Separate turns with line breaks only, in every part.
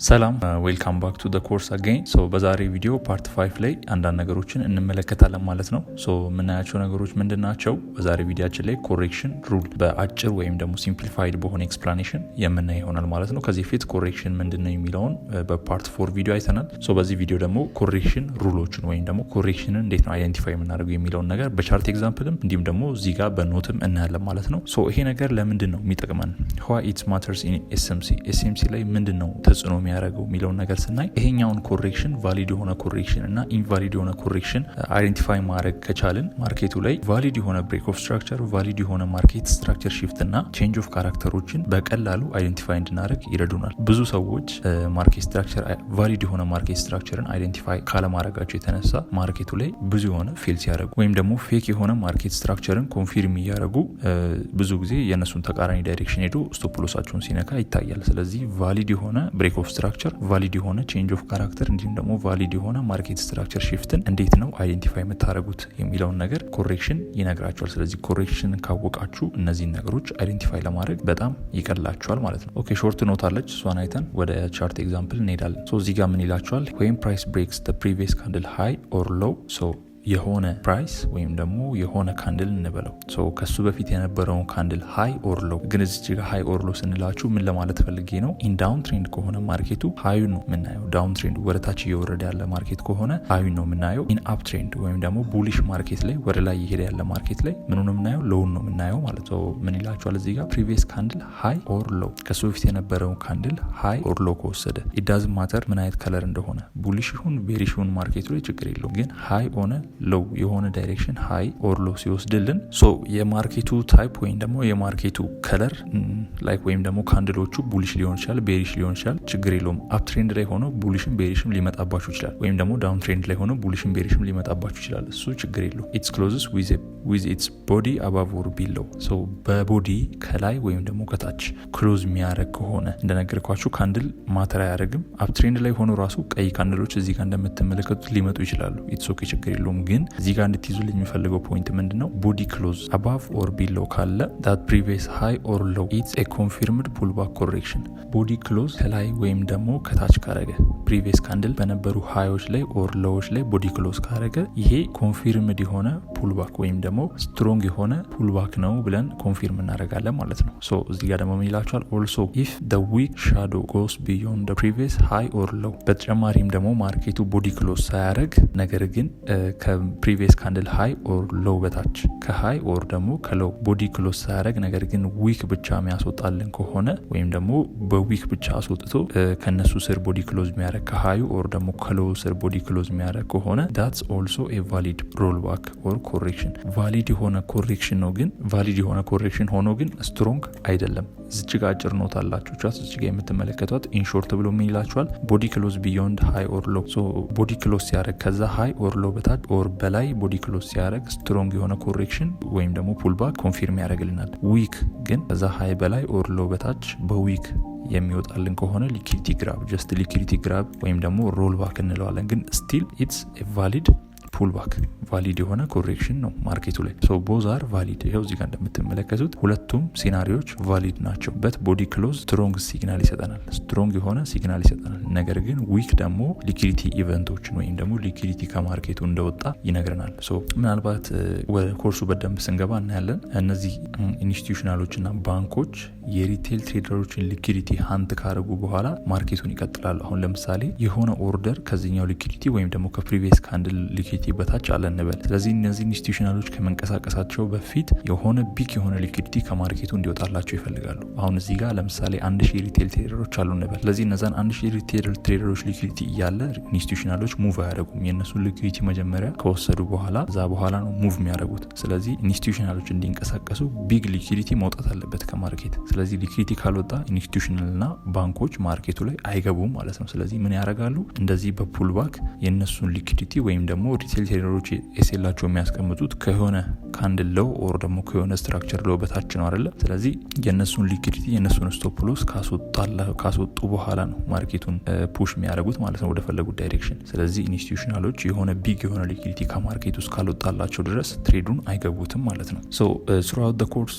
ሰላም ዌልካም ባክ ቱ ዘ ኮርስ አገኝ። በዛሬ ቪዲዮ ፓርት 5 ላይ አንዳንድ ነገሮችን እንመለከታለን ማለት ነው። የምናያቸው ነገሮች ምንድናቸው? በዛሬ ቪዲዮአችን ላይ ኮሬክሽን ሩል በአጭር ወይም ደግሞ ሲምፕሊፋይድ በሆነ ኤክስፕላኔሽን የምናይ ይሆናል ማለት ነው። ከዚህ ፊት ኮሬክሽን ምንድነው የሚለውን በፓርት 4 ቪዲዮ አይተናል። በዚህ ቪዲዮ ደግሞ ኮሬክሽን ሩሎችን ወይም ደግሞ ኮሬክሽንን እንዴት ነው አይደንቲፋይ የምናደርገው የሚለውን ነገር በቻርት ኤግዛምፕልም እንዲሁም ደግሞ እዚህ ጋር በኖትም እናያለን ማለት ነው። ይሄ ነገር ለምንድን ነው የሚጠቅመን? why it matters in SMC ላይ ምንድን ነው ተጽዕኖ የሚያደርገው የሚለውን ነገር ስናይ ይሄኛውን ኮሬክሽን ቫሊድ የሆነ ኮሬክሽን እና ኢንቫሊድ የሆነ ኮሬክሽን አይደንቲፋይ ማድረግ ከቻልን ማርኬቱ ላይ ቫሊድ የሆነ ብሬክ ኦፍ ስትራክቸር፣ ቫሊድ የሆነ ማርኬት ስትራክቸር ሺፍት እና ቼንጅ ኦፍ ካራክተሮችን በቀላሉ አይደንቲፋይ እንድናደርግ ይረዱናል። ብዙ ሰዎች ማርኬት ስትራክቸር ቫሊድ የሆነ ማርኬት ስትራክቸርን አይደንቲፋይ ካለማድረጋቸው የተነሳ ማርኬቱ ላይ ብዙ የሆነ ፌል ሲያደርጉ ወይም ደግሞ ፌክ የሆነ ማርኬት ስትራክቸርን ኮንፊርም እያደረጉ ብዙ ጊዜ የእነሱን ተቃራኒ ዳይሬክሽን ሄዶ ስቶፕ ሎሳቸውን ሲነካ ይታያል። ስለዚህ ቫሊድ የሆነ ብሬክ ኦፍ ስትራክቸር፣ ቫሊድ የሆነ ቼንጅ ኦፍ ካራክተር እንዲሁም ደግሞ ቫሊድ የሆነ ማርኬት ስትራክቸር ሽፍትን እንዴት ነው አይደንቲፋይ የምታደርጉት የሚለውን ነገር ኮሬክሽን ይነግራቸዋል። ስለዚህ ኮሬክሽን ካወቃችሁ እነዚህን ነገሮች አይደንቲፋይ ለማድረግ በጣም ይቀላችኋል ማለት ነው። ኦኬ ሾርት ኖት አለች፣ እሷን አይተን ወደ ቻርት ኤግዛምፕል እንሄዳለን። እዚህ ጋር ምን ይላቸዋል? when price breaks the previous candle high or low, የሆነ ፕራይስ ወይም ደግሞ የሆነ ካንድል እንበለው ከሱ በፊት የነበረውን ካንድል ሃይ ኦር ሎ። ግን እዚህ ጋር ሃይ ኦር ሎ ስንላችሁ ምን ለማለት ፈልጌ ነው? ኢን ዳውን ትሬንድ ከሆነ ማርኬቱ ሃዩ ነው የምናየው። ዳውን ትሬንድ ወደ ታች እየወረደ ያለ ማርኬት ከሆነ ሃዩ ነው የምናየው። ኢን አፕ ትሬንድ ወይም ደግሞ ቡሊሽ ማርኬት ላይ ወደ ላይ እየሄደ ያለ ማርኬት ላይ ምን ነው የምናየው? ሎውን ነው የምናየው ማለት ነው። ምን ይላችኋል እዚህ ጋር? ፕሪቪየስ ካንድል ሃይ ኦር ሎ። ከሱ በፊት የነበረውን ካንድል ሃይ ኦር ሎ ከወሰደ ኢት ዳዝንት ማተር ምን አይነት ከለር እንደሆነ፣ ቡሊሽ ይሁን ቤሪሽ ይሁን ማርኬቱ ላይ ችግር የለውም። ግን ሃይ ሆነ ሎው የሆነ ዳይሬክሽን ሃይ ኦር ሎ ሲወስድልን የማርኬቱ ታይፕ ወይም ደግሞ የማርኬቱ ከለር ላይክ ወይም ደግሞ ካንድሎቹ ቡሊሽ ሊሆን ይችላል፣ ቤሪሽ ሊሆን ይችላል፣ ችግር የለውም። አፕ ትሬንድ ላይ ሆኖ ቡሊሽም ቤሪሽም ሊመጣባችሁ ይችላል፣ ወይም ደግሞ ዳውን ትሬንድ ላይ ሆኖ ቡሊሽም ቤሪሽም ሊመጣባችሁ ይችላል። እሱ ችግር የለው። ኢትስ ክሎዝስ ዊዝ ኢትስ ቦዲ አባቭ ኦር ቢሎው። በቦዲ ከላይ ወይም ደግሞ ከታች ክሎዝ የሚያደርግ ከሆነ እንደነገርኳችሁ ካንድል ማተር አያደርግም። አፕ ትሬንድ ላይ ሆኖ ራሱ ቀይ ካንድሎች እዚህ ጋር እንደምትመለከቱት ሊመጡ ይችላሉ። ኢትስ ኦኬ ችግር የለውም። ግን እዚህ ጋር እንድትይዙልኝ የሚፈልገው ፖይንት ምንድነው? ቦዲ ክሎዝ አባቭ ኦር ቢሎው ካለ that previous high or low it's a confirmed pullback correction። ቦዲ ክሎዝ ከላይ ወይም ደግሞ ከታች ካረገ ፕሪቪየስ ካንድል በነበሩ ሃዮች ላይ ኦር ሎዎች ላይ ቦዲ ክሎዝ ካረገ ይሄ ኮንፊርምድ የሆነ ፑልባክ ወይም ደግሞ ስትሮንግ የሆነ ፑልባክ ነው ብለን ኮንፊርም እናደርጋለን ማለት ነው። እዚህ ጋር ደግሞ ምን ይላችኋል? also if the weak shadow goes beyond the previous high or low። በተጨማሪም ደግሞ ማርኬቱ ቦዲ ክሎዝ ሳያደርግ ነገር ግን ከፕሪቪየስ ካንድል ሃይ ኦር ሎው በታች ከሃይ ኦር ደግሞ ከሎው ቦዲ ክሎዝ ሳያደርግ ነገር ግን ዊክ ብቻ የሚያስወጣልን ከሆነ ወይም ደግሞ በዊክ ብቻ አስወጥቶ ከነሱ ስር ቦዲ ክሎዝ የሚያደርግ ከሃዩ ኦር ደግሞ ከሎው ስር ቦዲ ክሎዝ የሚያደርግ ከሆነ that's also a valid rollback or correction። ቫሊድ የሆነ ኮሬክሽን ነው፣ ግን ቫሊድ የሆነ ኮሬክሽን ሆኖ ግን ስትሮንግ አይደለም። እዚች ጋር አጭር ኖት አላችሁ ቻት እዚች ጋር የምትመለከቷት ኢንሾርት ብሎ ምን ይላችኋል? ቦዲ ክሎዝ ቢዮንድ ሃይ ኦር ሎው። ቦዲ ክሎዝ ሲያደርግ ከዛ ሃይ ኦር ሎው በታች ኦር በላይ ቦዲ ክሎዝ ሲያደርግ ስትሮንግ የሆነ ኮሬክሽን ወይም ደግሞ ፑልባክ ኮንፊርም ያደርግልናል። ዊክ ግን ከዛ ሃይ በላይ ኦር ሎው በታች በዊክ የሚወጣልን ከሆነ ሊኩዊዲቲ ግራብ ጀስት ሊኩዊዲቲ ግራብ ወይም ደግሞ ሮል ባክ እንለዋለን። ግን ስቲል ኢትስ ቫሊድ ፑልባክ ቫሊድ የሆነ ኮሬክሽን ነው ማርኬቱ ላይ። ቦዝ አር ቫሊድ። ይኸው እዚህ ጋር እንደምትመለከቱት ሁለቱም ሲናሪዎች ቫሊድ ናቸው። በት ቦዲ ክሎዝ ስትሮንግ ሲግናል ይሰጠናል፣ ስትሮንግ የሆነ ሲግናል ይሰጠናል። ነገር ግን ዊክ ደግሞ ሊኩዊዲቲ ኢቨንቶችን ወይም ደግሞ ሊኩዊዲቲ ከማርኬቱ እንደወጣ ይነግረናል። ምናልባት ወደ ኮርሱ በደንብ ስንገባ እናያለን። እነዚህ ኢንስቲቱሽናሎች እና ባንኮች የሪቴል ትሬደሮችን ሊኩዊዲቲ ሀንት ካረጉ በኋላ ማርኬቱን ይቀጥላሉ። አሁን ለምሳሌ የሆነ ኦርደር ከዚህኛው ሊኩዊዲቲ ወይም ደግሞ ከፕሪቪየስ ካንድል ሊኩዊዲቲ በታች አለ እንበል። ስለዚህ እነዚህ ኢንስቲቱሽናሎች ከመንቀሳቀሳቸው በፊት የሆነ ቢግ የሆነ ሊኩዊዲቲ ከማርኬቱ እንዲወጣላቸው ይፈልጋሉ። አሁን እዚህ ጋር ለምሳሌ 1000 ሪቴል ትሬደሮች አሉ እንበል። ስለዚህ እነዛን 1000 ሪቴል ትሬደሮች ሊኩዊዲቲ እያለ ኢንስቲቱሽናሎች ሙቭ አያደርጉም። የእነሱን ሊኩዊዲቲ መጀመሪያ ከወሰዱ በኋላ እዛ በኋላ ነው ሙቭ የሚያደርጉት። ስለዚህ ኢንስቲቱሽናሎች እንዲንቀሳቀሱ ቢግ ሊኩዊዲቲ መውጣት አለበት ከማርኬት። ስለዚህ ሊኩዊዲቲ ካልወጣ ኢንስቲቱሽናልና ባንኮች ማርኬቱ ላይ አይገቡም ማለት ነው። ስለዚህ ምን ያደርጋሉ? እንደዚህ በፑልባክ የእነሱን ሊኩዊዲቲ ወይም ደግሞ ሪቴል ትሬደሮች ኤስኤላቸው የሚያስቀምጡት ከሆነ ካንድል ሎው ኦር ደግሞ ከሆነ ስትራክቸር ሎው በታች ነው አይደለ? ስለዚህ የነሱን ሊኩዊዲቲ የነሱን ስቶፕ ሎስ ካስወጡ በኋላ ነው ማርኬቱን ፑሽ የሚያደርጉት ማለት ነው ወደ ፈለጉት ዳይሬክሽን። ስለዚህ ኢንስቲትዩሽናሎች የሆነ ቢግ የሆነ ሊኩዊዲቲ ከማርኬት ውስጥ ካልወጣላቸው ድረስ ትሬዱን አይገቡትም ማለት ነው። ሶ ስሩአውት ዘ ኮርስ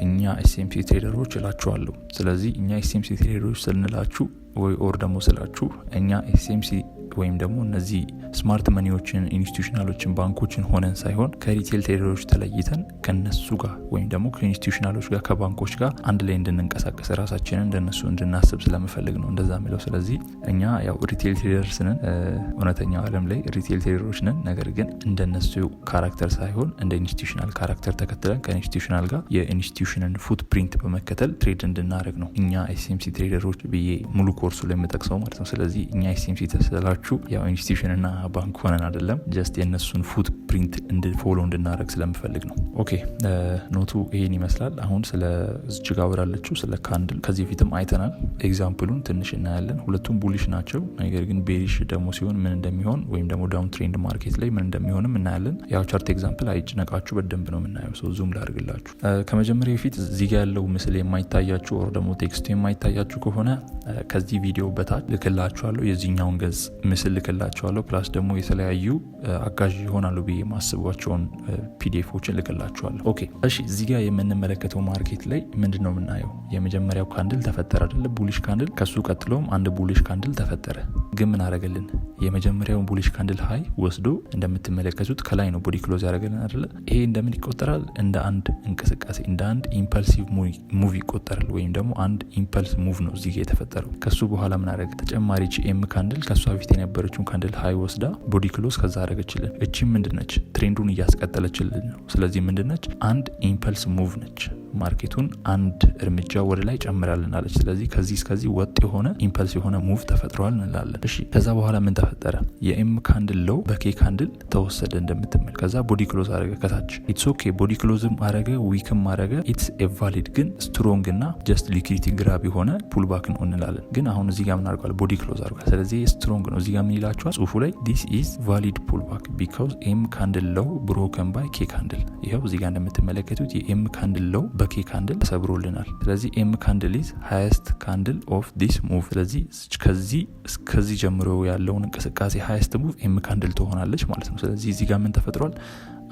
እኛ ኤስኤምሲ ትሬደሮች እላችኋለሁ። ስለዚህ እኛ ኤስኤምሲ ትሬደሮች ስንላችሁ ወይ ኦር ደግሞ ስላችሁ እኛ ኤስኤምሲ ወይም ደግሞ እነዚህ ስማርት መኒዎችን ኢንስቲትዩሽናሎችን ባንኮችን ሆነን ሳይሆን ከሪቴል ትሬደሮች ተለይተን ከነሱ ጋር ወይም ደግሞ ከኢንስቲትዩሽናሎች ጋር ከባንኮች ጋር አንድ ላይ እንድንንቀሳቀስ ራሳችንን እንደነሱ እንድናስብ ስለምፈልግ ነው እንደዛ የሚለው። ስለዚህ እኛ ያው ሪቴል ትሬደርስ ነን፣ እውነተኛው ዓለም ላይ ሪቴል ትሬደሮች ነን። ነገር ግን እንደነሱ ካራክተር ሳይሆን እንደ ኢንስቲትዩሽናል ካራክተር ተከትለን ከኢንስቲትዩሽናል ጋር የኢንስቲትዩሽንን ፉት ፕሪንት በመከተል ትሬድ እንድናደርግ ነው እኛ ኤስኤምሲ ትሬደሮች ብዬ ሙሉ ኮርሱ ላይ የምጠቅሰው ማለት ነው። ስለዚህ እኛ ኤስኤምሲ ተስላችሁ ያው ኢንስቲትዩሽን እና ባንክ ሆነን አይደለም፣ ጀስት የነሱን ፉት ፕሪንት ፎሎ እንድናደርግ ስለምፈልግ ነው። ኦኬ ኖቱ ይሄን ይመስላል። አሁን ስለ እጅጋ ወራለችው ስለ ካንድል ከዚህ በፊትም አይተናል። ኤግዛምፕሉን ትንሽ እናያለን። ሁለቱም ቡሊሽ ናቸው። ነገር ግን ቤሪሽ ደግሞ ሲሆን ምን እንደሚሆን ወይም ደግሞ ዳውን ትሬንድ ማርኬት ላይ ምን እንደሚሆንም እናያለን። ያው ቻርት ኤግዛምፕል አይጭነቃችሁ በደንብ ነው የምናየው። ሶ ዙም ላድርግላችሁ። ከመጀመሪያ በፊት እዚህ ጋር ያለው ምስል የማይታያችሁ ኦር ደግሞ ቴክስቱ የማይታያችሁ ከሆነ ከዚህ ቪዲዮ በታች ልክላችኋለሁ የዚህኛውን ገጽ ምስል ልክላችኋለሁ። ፕላስ ደግሞ የተለያዩ አጋዥ ይሆናሉ ብዬ ማስቧቸውን ፒዲኤፎችን ልክላችኋለሁ። ኦኬ እሺ፣ እዚህ ጋር የምንመለከተው ማርኬት ላይ ምንድነው የምናየው? የመጀመሪያው ካንድል ተፈጠረ አይደለ? ቡሊሽ ካንድል። ከሱ ቀጥሎም አንድ ቡሊሽ ካንድል ተፈጠረ። ግን ምን አረገልን? የመጀመሪያውን ቡሊሽ ካንድል ሃይ ወስዶ እንደምትመለከቱት ከላይ ነው ቦዲ ክሎዝ ያደረገልን አይደለ? ይሄ እንደምን ይቆጠራል? እንደ አንድ እንቅስቃሴ እንደ አንድ ኢምፐልሲቭ ሙቭ ይቆጠራል። ወይም ደግሞ አንድ ኢምፐልስ ሙቭ ነው እዚህ ጋር የተፈጠረው። ከሱ በኋላ ምን አረገ? ተጨማሪ ኤም ካንድል ከሷ በፊት የነበረችውን ካንድል ሃይ ወስዳ ቦዲ ክሎዝ ከዛ አረገችልን። እቺ ምንድነች? ትሬንዱን እያስቀጠለችልን ነው። ስለዚህ ምንድነች? አንድ ኢምፐልስ ሙቭ ነች። ማርኬቱን አንድ እርምጃ ወደ ላይ ጨምራልናለች። ስለዚህ ከዚህ እስከዚህ ወጥ የሆነ ኢምፐልስ የሆነ ሙቭ ተፈጥሯል እንላለን። እሺ ከዛ በኋላ ምን ተፈጠረ? የኤም ካንድል ሎው በኬ ካንድል ተወሰደ እንደምትመል። ከዛ ቦዲ ክሎዝ አረገ ከታች። ኢትስ ኦኬ ቦዲ ክሎዝም አረገ ዊክም አረገ። ኢትስ ኤቫሊድ ግን ስትሮንግ እና ጀስት ሊኩዊዲቲ ግራብ የሆነ ፑልባክ ነው እንላለን። ግን አሁን እዚህ ጋር ምን አርጓል? ቦዲ ክሎዝ አርጓል። ስለዚህ ስትሮንግ ነው። እዚህ ጋር ምን ይላችኋል ጽሁፉ ላይ? ዲስ ኢዝ ቫሊድ ፑልባክ ቢካዝ ኤም ካንድል ሎው ብሮከን ባይ ኬ ካንድል። ይኸው እዚህ ጋር እንደምትመለከቱት የኤም ካንድል ሎው በኬ ካንድል ተሰብሮልናል። ስለዚህ ኤም ካንድል ኢዝ ሃይስት ካንድል ኦፍ ዲስ ሙቭ። ስለዚህ ከዚህ ጀምሮ ያለውን እንቅስቃሴ ሃይስት ሙቭ ኤም ካንድል ትሆናለች ማለት ነው። ስለዚህ እዚህ ጋር ምን ተፈጥሯል?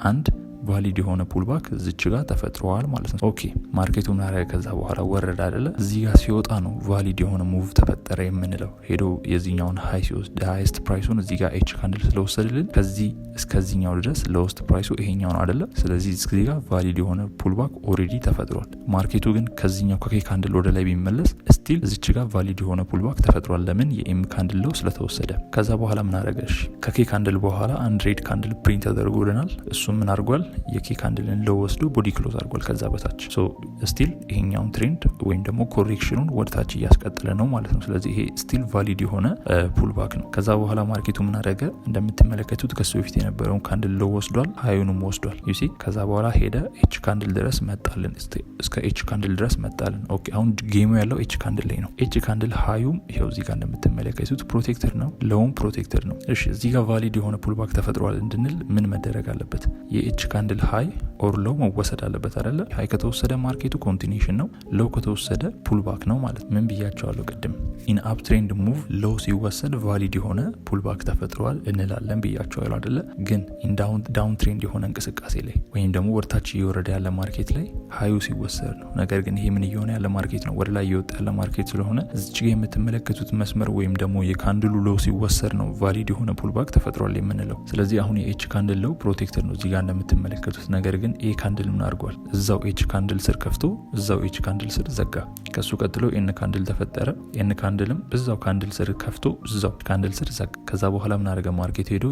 አንድ ቫሊድ የሆነ ፑልባክ እዚች ጋር ተፈጥሯል ማለት ነው። ኦኬ ማርኬቱ ምን አረገ? ከዛ በኋላ ወረደ አይደለ? እዚህ ጋር ሲወጣ ነው ቫሊድ የሆነ ሙቭ ተፈጠረ የምንለው። ሄዶ የዚህኛውን ሃይ ሲወስድ ሃይስት ፕራይሱን እዚህ ጋር ኤች ካንድል ስለወሰድልን ከዚህ እስከዚህኛው ድረስ ሎስት ፕራይሱ ይሄኛው ነው አይደለ? ስለዚህ እዚህ ጋር ቫሊድ የሆነ ፑልባክ ኦሬዲ ተፈጥሯል። ማርኬቱ ግን ከዚህኛው ከኬ ካንድል ወደ ላይ ቢመለስ ስቲል እዚች ጋር ቫሊድ የሆነ ፑልባክ ተፈጥሯል። ለምን? የኤም ካንድል ሎው ስለተወሰደ። ከዛ በኋላ ምን አረገሽ? ከኬ ካንድል በኋላ አንድ ሬድ ካንድል ፕሪንት ተደርጎልናል። እሱም ምን አርጓል? የኬ ካንድልን ሎው ወስዶ ቦዲ ክሎዝ አድርጓል ከዛ በታች። ሶ ስቲል ይሄኛውን ትሬንድ ወይም ደግሞ ኮሬክሽኑን ወደ ታች እያስቀጠለ ነው ማለት ነው። ስለዚህ ይሄ ስቲል ቫሊድ የሆነ ፑልባክ ነው። ከዛ በኋላ ማርኬቱ ምን አደረገ? እንደምትመለከቱት ከሱ በፊት የነበረውን ካንድል ሎው ወስዷል፣ ሃዩንም ወስዷል። ዩሲ ከዛ በኋላ ሄደ ኤች ካንድል ድረስ መጣልን፣ እስከ ኤች ካንድል ድረስ መጣልን። ኦኬ አሁን ጌሙ ያለው ኤች ካንድል ላይ ነው። ኤች ካንድል ሃዩም ይሄው እዚህ ጋር እንደምትመለከቱት ፕሮቴክተር ነው፣ ሎውም ፕሮቴክተር ነው። እሺ እዚህ ጋር ቫሊድ የሆነ ፑልባክ ተፈጥሯል እንድንል ምን መደረግ አለበት? የኤች ካንድል ሃይ ኦር ሎው መወሰድ አለበት አይደለ? ሃይ ከተወሰደ ማርኬቱ ኮንቲኒዩሽን ነው፣ ሎው ከተወሰደ ፑልባክ ነው ማለት። ምን ብያቸዋለሁ ቅድም? ኢን አፕ ትሬንድ ሙቭ ሎው ሲወሰድ ቫሊድ የሆነ ፑልባክ ተፈጥሯል እንላለን ብያቸዋለሁ አይደለ? ግን ኢን ዳውን ትሬንድ የሆነ እንቅስቃሴ ላይ ወይም ደግሞ ወደታች እየወረደ ያለ ማርኬት ላይ ሃዩ ሲወሰድ ነው። ነገር ግን ይሄ ምን እየሆነ ያለ ማርኬት ነው? ወደ ላይ እየወጣ ያለ ማርኬት ስለሆነ እዚች ጋር የምትመለከቱት መስመር ወይም ደግሞ የካንድሉ ሎው ሲወሰድ ነው ቫሊድ የሆነ ፑልባክ ተፈጥሯል የምንለው። ስለዚህ አሁን የኤች ካንድል ሎው ፕሮቴክተር ነው እዚህ ጋር እንደምትመለከቱት። ነገር ግን ኤ ካንድል ምን አድርጓል? እዛው ኤች ካንድል ስር ከፍቶ እዛው ኤች ካንድል ስር ዘጋ። ከሱ ቀጥሎ ኤን ካንድል ተፈጠረ። ኤን ካንድልም እዛው ካንድል ስር ከፍቶ እዛው ካንድል ስር ዘጋ። ከዛ በኋላ ምን አደረገ? ማርኬት ሄዶ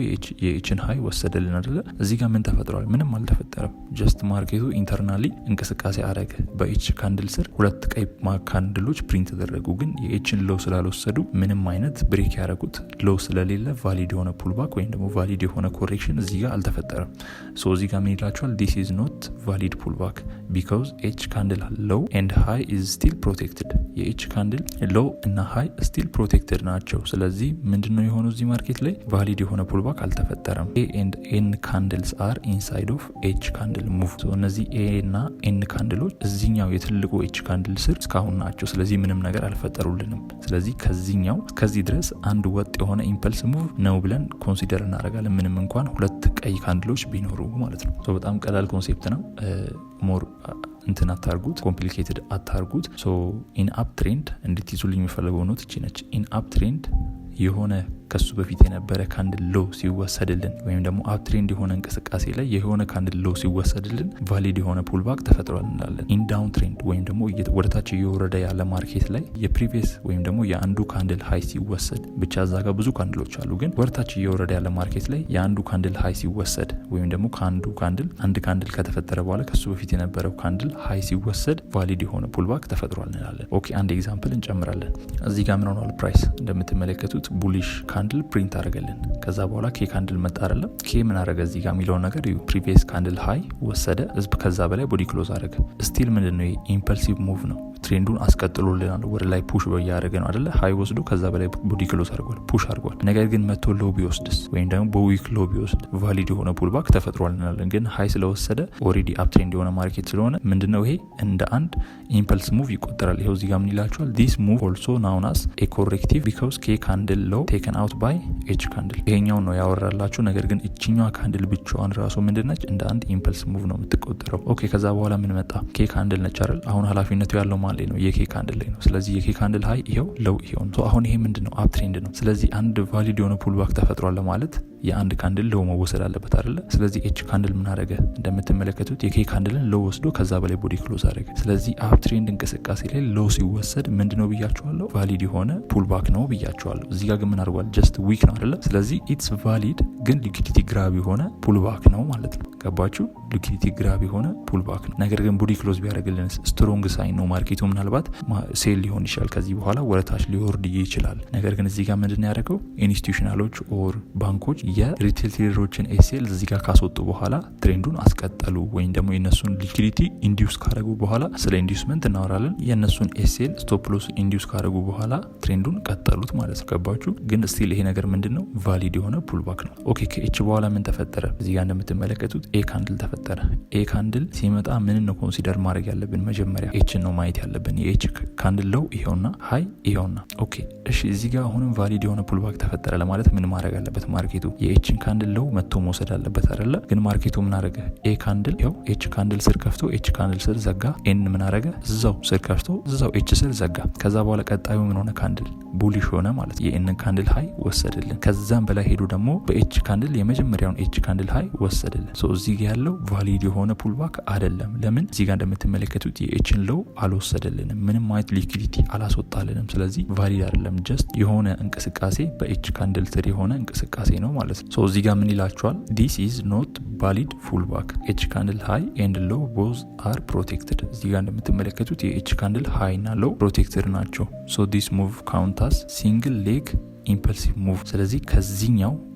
የኤችን ሃይ ወሰደልን አይደለ? እዚህ ጋር ምን ተፈጥሯል? ምንም አልተፈጠረም። ጀስት ማርኬቱ ኢንተርናሊ እንቅስቃሴ አረገ። በኤች ካንድል ስር ሁለት ቀይ ካንድሎች ፕሪንት ተደረጉ። ግን የኤችን ሎው ስላልወሰዱ ምንም አይነት ብሬክ ያደረጉት ሎው ስለሌለ ቫሊድ የሆነ ፑልባክ ወይም ደግሞ ቫሊድ የሆነ ኮሬክሽን እዚህ ጋር አልተፈጠረም። ሶ እዚህ ጋር ምን ይላችኋል? this is not valid pullback because H candle low and high is still protected። የኤች ካንድል ሎው እና ሃይ ስቲል ፕሮቴክትድ ናቸው። ስለዚህ ምንድነው የሆነው እዚህ ማርኬት ላይ ቫሊድ የሆነ ፑልባክ አልተፈጠረም። ኤ ኤንድ ኤን ካንድልስ አር ኢንሳይድ ኦፍ ኤች ካንድል ሙቭ። እነዚህ ኤ እና ኤን ካንድሎች እዚህኛው የትልቁ ኤች ካንድል ስር እስካሁን ናቸው። ስለዚህ ምንም ነገር አልፈጠሩልንም። ስለዚህ ከዚህኛው እስከዚህ ድረስ አንድ ወጥ የሆነ ኢምፐልስ ሙቭ ነው ብለን ኮንሲደር እናደርጋለን፣ ምንም እንኳን ሁለት ቀይ ካንድሎች ቢኖሩ ማለት ነው። በጣም ቀላል ኮንሴፕት ነው። ሞር እንትን አታርጉት፣ ኮምፕሊኬትድ አታርጉት። ኢን አፕ ትሬንድ እንድትይዙልኝ የሚፈልገው ኖት እቺ ነች። ኢን አፕ ትሬንድ የሆነ ከሱ በፊት የነበረ ካንድል ሎ ሲወሰድልን ወይም ደግሞ አፕ ትሬንድ የሆነ እንቅስቃሴ ላይ የሆነ ካንድል ሎ ሲወሰድልን ቫሊድ የሆነ ፑልባክ ተፈጥሯል እንላለን። ኢን ዳውን ትሬንድ ወይም ደግሞ ወደታች እየወረደ ያለ ማርኬት ላይ የፕሪቪየስ ወይም ደግሞ የአንዱ ካንድል ሃይ ሲወሰድ ብቻ እዛ ጋር ብዙ ካንድሎች አሉ፣ ግን ወደታች እየወረደ ያለ ማርኬት ላይ የአንዱ ካንድል ሃይ ሲወሰድ ወይም ደግሞ ከአንዱ ካንድል አንድ ካንድል ከተፈጠረ በኋላ ከሱ በፊት የነበረው ካንድል ሃይ ሲወሰድ ቫሊድ የሆነ ፑልባክ ተፈጥሯል እንላለን። ኦኬ አንድ ኤግዛምፕል እንጨምራለን። እዚህ ጋር ምን ሆኗል? ፕራይስ እንደምትመለከቱት ቡሊሽ ካንድል ፕሪንት አደረገልን። ከዛ በኋላ ኬ ካንድል መጣ አይደለም። ኬ ምን አደረገ እዚህ ጋር የሚለውን ነገር እዩ። ፕሪቪየስ ካንድል ሃይ ወሰደ፣ ህዝብ ከዛ በላይ ቦዲ ክሎዝ አደረገ። ስቲል ምንድነው? ኢምፐልሲቭ ሙቭ ነው። ትሬንዱን አስቀጥሎልናል። ወደ ላይ ፑሽ በያደረገ ነው አይደለ? ሃይ ወስዶ ከዛ በላይ ቦዲ ክሎዝ አድርጓል፣ ፑሽ አድርጓል። ነገር ግን መቶ ሎ ቢወስድስ ወይም ደግሞ በዊክ ሎ ቢወስድ ቫሊድ የሆነ ፑልባክ ተፈጥሯል እንላለን። ግን ሃይ ስለወሰደ ኦሬዲ አፕ ትሬንድ የሆነ ማርኬት ስለሆነ ምንድነው ይሄ እንደ አንድ ኢምፐልስ ሙቭ ይቆጠራል። ይሄው እዚህ ጋር ምን ይላችኋል? this move also known as a corrective because K candle low taken out by H candle። ይሄኛው ነው ያወራላችሁ። ነገር ግን እቺኛዋ ካንድል ብቻዋን ራሱ ምንድነች? እንደ አንድ ኢምፐልስ ሙቭ ነው የምትቆጠረው። ኦኬ ከዛ በኋላ ምን መጣ? ኬ ካንድል ነች አይደል? አሁን ኃላፊነቱ ያለው ማን ላይ ነው? የኬ ካንድል ላይ ነው። ስለዚህ የኬ ካንድል ሃይ ይሄው ሎው ይሄው ነው። አሁን ይሄ ምንድነው? አፕ ትሬንድ ነው። ስለዚህ አንድ ቫሊድ የሆነ ፑልባክ ተፈጥሯል ለማለት የአንድ ካንድል ሎው መወሰድ አለበት አይደለ? ስለዚህ ኤች ካንድል ምን አደረገ? እንደምትመለከቱት የኬ ካንድልን ሎው ወስዶ ከዛ በላይ ቦዲ ክሎዝ አደረገ። ስለዚህ አፕ ትሬንድ እንቅስቃሴ ላይ ሎው ሲወሰድ ምንድነው ብያችኋለሁ? ቫሊድ የሆነ ፑልባክ ነው ብያችኋለሁ። እዚህ ጋር ግን ምን አድርጓል? ጀስት ዊክ ነው አይደለ? ስለዚህ ኢትስ ቫሊድ ግን ሊኩዲቲ ግራብ የሆነ ፑልባክ ነው ማለት ነው። ገባችሁ? ሊኩዲቲ ግራብ የሆነ ፑልባክ ነው። ነገር ግን ቦዲ ክሎዝ ቢያደርግልን ስትሮንግ ሳይን ነው። ማርኬቱ ምናልባት ሴል ሊሆን ይችላል፣ ከዚህ በኋላ ወረታች ሊወርድ ይችላል። ነገር ግን እዚህ ጋር ምንድነው ያደረገው? ኢንስቲትዩሽናሎች ኦር ባንኮች የሪቴል ትሬደሮችን ኤስኤል እዚህ ጋር ካስወጡ በኋላ ትሬንዱን አስቀጠሉ። ወይም ደግሞ የነሱን ሊኩዲቲ ኢንዲዩስ ካደረጉ በኋላ ስለ ኢንዲዩስመንት እናወራለን። የነሱን ኤስኤል ስቶፕ ሎስ ኢንዲዩስ ካደረጉ በኋላ ትሬንዱን ቀጠሉት ማለት ነው። ገባችሁ? ግን ስቲል ይሄ ነገር ምንድነው? ቫሊድ የሆነ ፑልባክ ነው። ኦኬ ከኤች በኋላ ምን ተፈጠረ? እዚህ ጋር እንደምትመለከቱት ኤ ካንድል ተፈጠረ። ኤ ካንድል ሲመጣ ምን ነው ኮንሲደር ማድረግ ያለብን? መጀመሪያ ኤችን ነው ማየት ያለብን። የኤች ካንድል ሎው ይሄውና ሃይ ይሄውና። ኦኬ እሺ እዚህ ጋር አሁንም ቫሊድ የሆነ ፑልባክ ተፈጠረ ለማለት ምን ማድረግ አለበት? ማርኬቱ የኤችን ካንድል ሎው መጥቶ መውሰድ አለበት አይደለ? ግን ማርኬቱ ምን አደረገ? ኤ ካንድል ይሄው ኤች ካንድል ስር ከፍቶ ኤች ካንድል ስር ዘጋ። ኤን ምን አደረገ? እዛው ስር ከፍቶ እዛው ኤች ስር ዘጋ። ከዛ በኋላ ቀጣዩ ምን ሆነ? ካንድል ቡሊሽ ሆነ ማለት የኤን ካንድል ሃይ ወሰደልን። ከዛም በላይ ሄዶ ደግሞ በኤች ካንድል የመጀመሪያውን ኤች ካንድል ሃይ ወሰደልን። ሶ እዚህ ጋር ያለው ቫሊድ የሆነ ፑልባክ አይደለም። ለምን? እዚህ ጋር እንደምትመለከቱት የኤችን ሎው አልወሰደልንም፣ ምንም አይነት ሊኩዲቲ አላስወጣልንም። ስለዚህ ቫሊድ አይደለም። ጀስት የሆነ እንቅስቃሴ በኤች ካንድል ስር የሆነ እንቅስቃሴ ነው ማለት ነው። ሶ እዚህ ጋር ምን ይላችኋል? this is not valid pullback ኤች ካንድል ሃይ ኤንድ ሎው both are protected። እዚህ ጋር እንደምትመለከቱት የኤች ካንድል ሃይ እና ሎው ፕሮቴክትድ ናቸው። ሶ this move count as single leg ኢምፐልሲቭ ሙቭ። ስለዚህ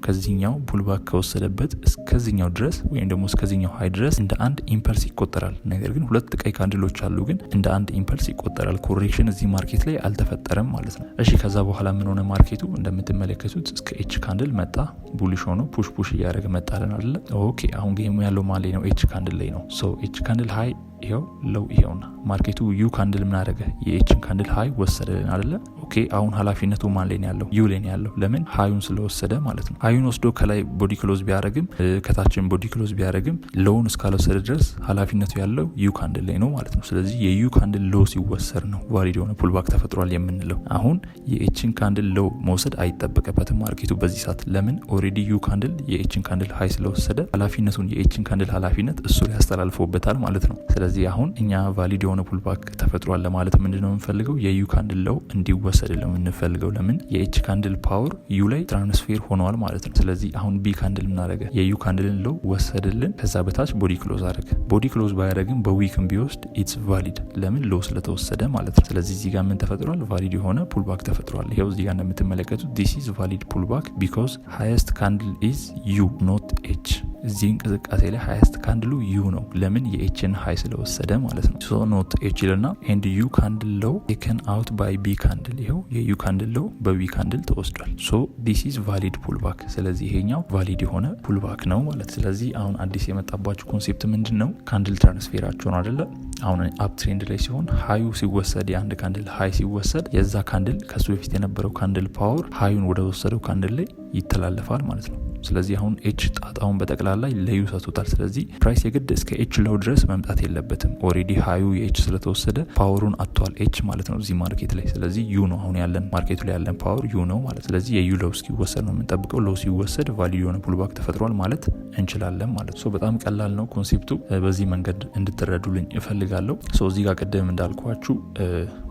ከዚህኛው ፑልባክ ከወሰደበት እስከዚህኛው ድረስ ወይም ደግሞ እስከዚህኛው ሃይ ድረስ እንደ አንድ ኢምፐልስ ይቆጠራል። ነገር ግን ሁለት ቀይ ካንድሎች አሉ፣ ግን እንደ አንድ ኢምፐልስ ይቆጠራል። ኮሬክሽን እዚህ ማርኬት ላይ አልተፈጠረም ማለት ነው። እሺ ከዛ በኋላ ምን ሆነ? ማርኬቱ እንደምትመለከቱት እስከ ኤች ካንድል መጣ፣ ቡሊሽ ሆኖ ፑሽ እያደረገ መጣለን አይደለ? ኦኬ አሁን ጌሙ ያለው ማን ላይ ነው? ኤች ካንድል ላይ ነው። ሶ ኤች ካንድል ሃይ ይሄው ሎው ይሄውና። ማርኬቱ ዩ ካንድል ምን አደረገ? የኤችን ካንድል ሃይ ወሰደልን አይደለ? ኦኬ አሁን ኃላፊነቱ ማን ላይ ነው ያለው? ዩ ላይ ነው ያለው። ለምን? ሃዩን ስለወሰደ ማለት ነው። ሃዩን ወስዶ ከላይ ቦዲ ክሎዝ ቢያደርግም ከታችን ቦዲ ክሎዝ ቢያደርግም ሎውን እስካልወሰደ ድረስ ኃላፊነቱ ያለው ዩ ካንድል ላይ ነው ማለት ነው። ስለዚህ የዩ ካንድል ሎው ሲወሰድ ነው ቫሊድ የሆነ ፑልባክ ተፈጥሯል የምንለው። አሁን የኤችን ካንድል ሎው መውሰድ አይጠበቅበትም ማርኬቱ በዚህ ሰዓት። ለምን? ኦሬዲ ዩ ካንድል የኤችን ካንድል ሃይ ስለወሰደ ኃላፊነቱን የኤችን ካንድል ኃላፊነት እሱ ላይ ያስተላልፈውበታል ማለት ነው። ስለዚህ አሁን እኛ ቫሊድ የሆነ ፑልባክ ተፈጥሯል ለማለት ምንድነው የምንፈልገው? የዩ ካንድል ሎው እንዲወሰድ ነው የምንፈልገው። ለምን? የኤች ካንድል ፓወር ዩ ላይ ትራንስፌር ሆኗል ማለት ነው። ስለዚህ አሁን ቢ ካንድል ምን አደረገ? የዩ ካንድልን ሎው ወሰደልን። ከዛ በታች ቦዲ ክሎዝ አደረገ። ቦዲ ክሎዝ ባያደረግም በዊክም ቢወስድ ኢትስ ቫሊድ። ለምን? ሎው ስለተወሰደ ማለት ነው። ስለዚህ እዚህ ጋር ምን ተፈጥሯል? ቫሊድ የሆነ ፑልባክ ተፈጥሯል። ይሄው እዚህ ጋር እንደምትመለከቱት this is valid pullback because highest candle is U not H። እዚህ እንቅስቃሴ ላይ ሃይስት ካንድሉ ዩ ነው። ለምን የኤችን ሃይ ስለወሰደ ማለት ነው። ሶ ኖት ኤች ይልና ኤንድ ዩ ካንድል ሎው ቴከን አውት ባይ ቢ ካንድል። ይኸው የዩ ካንድል ሎው በቢ ካንድል ተወስዷል። ሶ ዲስ ኢዝ ቫሊድ ፑልባክ። ስለዚህ ይሄኛው ቫሊድ የሆነ ፑልባክ ነው ማለት። ስለዚህ አሁን አዲስ የመጣባችሁ ኮንሴፕት ምንድን ነው? ካንድል ትራንስፌራቸውን አይደለ? አሁን አፕ ትሬንድ ላይ ሲሆን ሃዩ ሲወሰድ የአንድ ካንድል ሃይ ሲወሰድ የዛ ካንድል ከሱ በፊት የነበረው ካንድል ፓወር ሃዩን ወደ ወሰደው ካንድል ላይ ይተላለፋል ማለት ነው። ስለዚህ አሁን ኤች ጣጣውን በጠቅላላ ለዩ ሰጥቶታል። ስለዚህ ፕራይስ የግድ እስከ ኤች ሎው ድረስ መምጣት የለበትም። ኦሬዲ ሃዩ የኤች ስለተወሰደ ፓወሩን አጥቷል ኤች ማለት ነው እዚህ ማርኬት ላይ። ስለዚህ ዩ ነው አሁን ያለን ማርኬቱ ላይ ያለን ፓወር ዩ ነው ማለት። ስለዚህ የዩ ሎው እስኪወሰድ ነው የምንጠብቀው። ሎው ሲወሰድ ቫሊድ የሆነ ፑልባክ ተፈጥሯል ማለት እንችላለን ማለት። ሶ በጣም ቀላል ነው ኮንሴፕቱ። በዚህ መንገድ እንድትረዱልኝ እፈልጋለሁ። ሶ እዚህ ጋር ቅድም እንዳልኳችሁ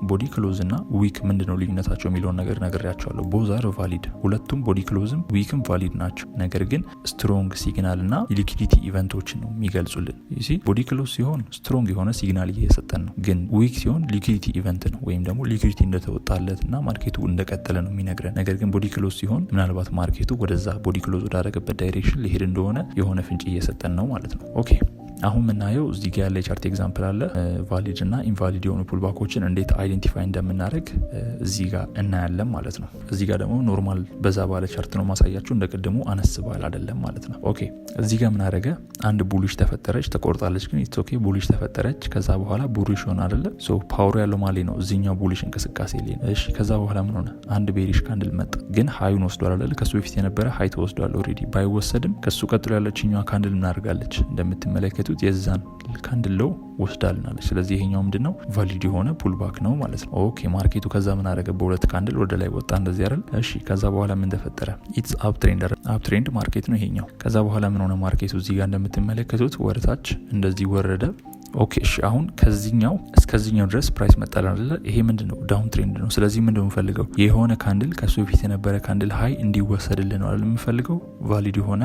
ቦዲ ክሎዝ እና ዊክ ምንድነው ልዩነታቸው የሚለውን ነገር ነግሬያቸዋለሁ። ቦዝ አር ቫሊድ። ሁለቱም ቦዲ ክሎዝም ዊክም ቫሊድ ናቸው። ነገር ግን ስትሮንግ ሲግናል እና ሊኩዲቲ ኢቨንቶችን ነው የሚገልጹልን። ዩሲ ቦዲ ክሎዝ ሲሆን ስትሮንግ የሆነ ሲግናል እየሰጠን ነው። ግን ዊክ ሲሆን ሊኩዲቲ ኢቨንት ነው ወይም ደግሞ ሊኩዲቲ እንደተወጣለት እና ማርኬቱ እንደቀጠለ ነው የሚነግረን። ነገር ግን ቦዲ ክሎዝ ሲሆን ምናልባት ማርኬቱ ወደዛ ቦዲ ክሎዝ ወዳደረገበት ዳይሬክሽን ሊሄድ እንደሆነ የሆነ ፍንጭ እየሰጠን ነው ማለት ነው። ኦኬ አሁን የምናየው እዚህ ጋር ያለ የቻርት ኤግዛምፕል አለ። ቫሊድ እና ኢንቫሊድ የሆኑ ፑልባኮችን እንዴት አይዴንቲፋይ እንደምናደርግ እዚህ ጋር እናያለን ማለት ነው። እዚህ ጋር ደግሞ ኖርማል በዛ ባለ ቻርት ነው ማሳያችሁ፣ እንደቀድሞ አነስ ባለ አይደለም ማለት ነው። ኦኬ እዚህ ጋር ምን አደረገ? አንድ ቡሊሽ ተፈጠረች፣ ተቆርጣለች፣ ግን ኢትስ ኦኬ ቡሊሽ ተፈጠረች። ከዛ በኋላ ቡሊሽ ሆነ አይደለ? ሶ ፓወሩ ያለው ማለት ነው እዚህኛው ቡሊሽ እንቅስቃሴ ላይ ነው። እሺ ከዛ በኋላ ምን ሆነ? አንድ ቤሪሽ ካንድል መጣ፣ ግን ሃዩን ወስዷል አይደል? ከሱ በፊት የነበረ ሃይ ተወስዷል ኦሬዲ። ባይወሰድም ከሱ ቀጥሎ ያለችኛዋ ካንድል ምን አድርጋለች? እንደምትመለከቱት የዛን ካንድል ሎው ወስዳልናለች። ስለዚህ ይሄኛው ምንድነው? ቫሊድ የሆነ ፑልባክ ነው ማለት ነው። ኦኬ ማርኬቱ ከዛ ምን አደረገ? በሁለት ካንድል ወደ ላይ ወጣ እንደዚህ አይደል? እሺ ከዛ በኋላ ምን ተፈጠረ? ኢትስ አፕ ትሬንድ ማርኬት ነው ይሄኛው። ከዛ በኋላ ምን ሆነ? ማርኬቱ እዚህ ጋር እንደምትመለከቱት ወደታች እንደዚህ ወረደ። ኦኬ እሺ አሁን ከዚህኛው እስከዚህኛው ድረስ ፕራይስ መጣል አይደለ? ይሄ ምንድነው? ዳውን ትሬንድ ነው። ስለዚህ ምንድነው የምፈልገው? የሆነ ካንድል ከሱ በፊት የነበረ ካንድል ሃይ እንዲወሰድልን ነው አይደል የምፈልገው? ቫሊድ የሆነ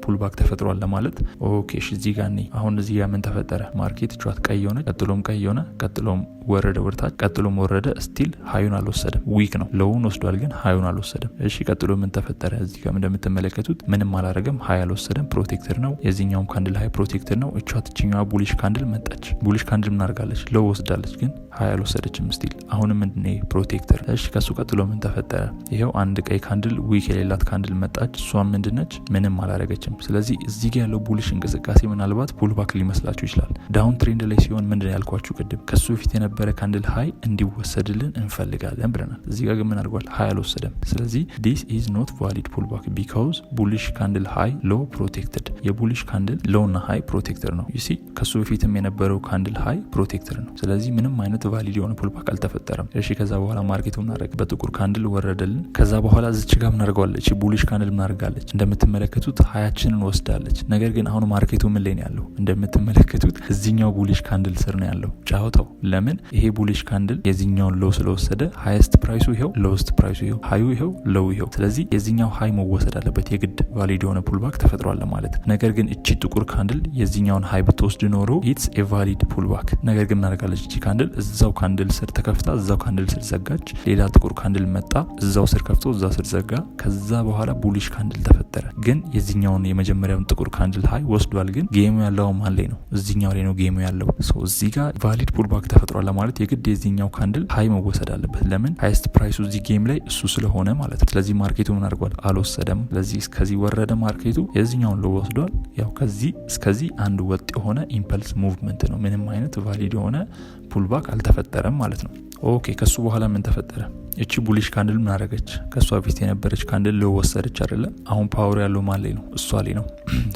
ፑልባክ ተፈጥሯል ለማለት። ኦኬ እሺ እዚህ ጋር አሁን እዚህ ጋር ምን ተፈጠረ? ማርኬት ቻት ቀይ ሆነ፣ ቀጥሎም ቀይ ሆነ፣ ቀጥሎም ወረደ ወርታች፣ ቀጥሎም ወረደ። ስቲል ሃዩን አልወሰደም። ዊክ ነው። ሎውን ወስዷል ግን ሃዩን አልወሰደም። እሺ ቀጥሎ ምን ተፈጠረ? እዚህ ጋር እንደምትመለከቱት ምንም አላረገም። ሃይ አልወሰደም። ፕሮቴክተር ነው። የዚህኛውም ካንድል ሃይ ፕሮቴክተር ነው። እቻትኛዋ ቡሊሽ ካንድል መጣች። ቡሊሽ ካንድል ምን አድርጋለች? ሎው ወስዳለች ግን ሃይ አልወሰደችም ስቲል። አሁንም ምንድነው? ፕሮቴክተር። እሺ ከሱ ቀጥሎ ምን ተፈጠረ? ይሄው አንድ ቀይ ካንድል ዊክ የሌላት ካንድል መጣች። እሷም ምንድነች? ምንም አላረገችም። ስለዚህ እዚህ ጋር ያለው ቡሊሽ እንቅስቃሴ ምናልባት ፑልባክ ሊመስላችሁ ይችላል። ዳውን ትሬንድ ላይ ሲሆን ምንድነው ያልኳችሁ ቅድም? ከሱ በፊት የነበረ ካንድል ሃይ እንዲወሰድልን እንፈልጋለን ብለናል። እዚህ ጋር ግን ምን አድርጓል? ሃይ አልወሰደም። ስለዚህ this is not valid pullback because bullish candle high low protected። የቡሊሽ ካንድል ሎው እና ሃይ ፕሮቴክተር ነው። ዩ ሲ ከሱ በፊትም የነበረው ካንድል ሃይ ፕሮቴክተር ነው። ስለዚህ ምንም አይነት ቫሊድ የሆነ ፑልባክ አልተፈጠረም። እሺ ከዛ በኋላ ማርኬቱ ምናደረግ? በጥቁር ካንድል ወረደልን። ከዛ በኋላ ዝች ጋር ምናደርገዋለች? ቡሊሽ ካንድል ምናደርጋለች? እንደምትመለከቱት ሃያችንን ወስዳለች። ነገር ግን አሁን ማርኬቱ ምን ላይ ነው ያለው? እንደምትመለከቱት እዚህኛው ቡሊሽ ካንድል ስር ነው ያለው ጫወታው። ለምን? ይሄ ቡሊሽ ካንድል የዚህኛውን ሎው ስለወሰደ ሃይስት ፕራይሱ ይሄው፣ ሎውስት ፕራይሱ ይሄው፣ ሃዩ ይሄው፣ ሎው ይሄው። ስለዚህ የዚህኛው ሃይ መወሰድ አለበት የግድ ቫሊድ የሆነ ፑልባክ ተፈጥሯል ማለት። ነገር ግን እቺ ጥቁር ካንድል የዚህኛውን ሃይ ብትወስድ ኖሮ ኢትስ ኤ ቫሊድ ፑልባክ። ነገር ግን ምናደርጋለች? እቺ ካንድል እዛው ካንድል ስር ተከፍታ እዛው ካንድል ስር ዘጋች። ሌላ ጥቁር ካንድል መጣ፣ እዛው ስር ከፍቶ እዛው ስር ዘጋ። ከዛ በኋላ ቡሊሽ ካንድል ተፈጠረ። ግን የዚህኛውን የመጀመሪያውን ጥቁር ካንድል ሃይ ወስዷል። ግን ጌሙ ያለው ማን ላይ ነው? እዚህኛው ላይ ነው ጌሙ ያለው። ሶ እዚህ ጋር ቫሊድ ፑልባክ ተፈጥሯል ለማለት የግድ የዚህኛው ካንድል ሃይ መወሰድ አለበት። ለምን? ሃይስት ፕራይሱ እዚህ ጌም ላይ እሱ ስለሆነ ማለት ነው። ስለዚህ ማርኬቱ ምን አድርጓል? አልወሰደም። ስለዚህ እስከዚህ ወረደ ማርኬቱ፣ የዚህኛውን ሎ ወስዷል። ያው ከዚህ እስከዚህ አንድ ወጥ የሆነ ኢምፐልስ ሙቭመንት ነው። ምንም አይነት ቫሊድ የሆነ ፑልባክ አልተፈጠረም ማለት ነው። ኦኬ ከሱ በኋላ ምን ተፈጠረ? እቺ ቡሊሽ ካንድል ምን አደረገች? ከሷ በፊት የነበረች ካንድል ሎ ወሰደች አይደለ? አሁን ፓወሩ ያለው ማን ላይ ነው? እሷ ላይ ነው።